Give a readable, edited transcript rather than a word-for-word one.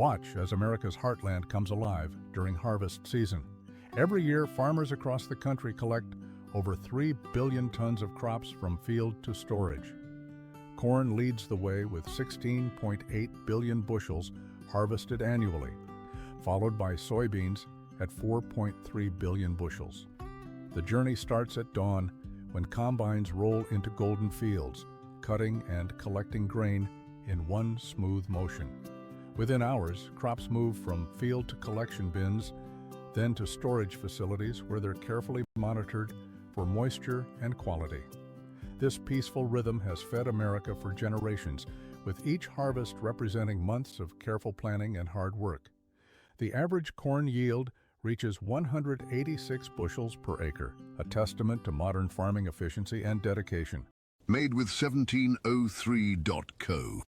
Watch as America's heartland comes alive during harvest season. Every year, farmers across the country collect over 3 billion tons of crops from field to storage. Corn leads the way with 16.8 billion bushels harvested annually, followed by soybeans at 4.3 billion bushels. The journey starts at dawn when combines roll into golden fields, cutting and collecting grain in one smooth motion. Within hours, crops move from field to collection bins, then to storage facilities where they're carefully monitored for moisture and quality. This peaceful rhythm has fed America for generations, with each harvest representing months of careful planning and hard work. The average corn yield reaches 186 bushels per acre, a testament to modern farming efficiency and dedication. Made with 1703.co.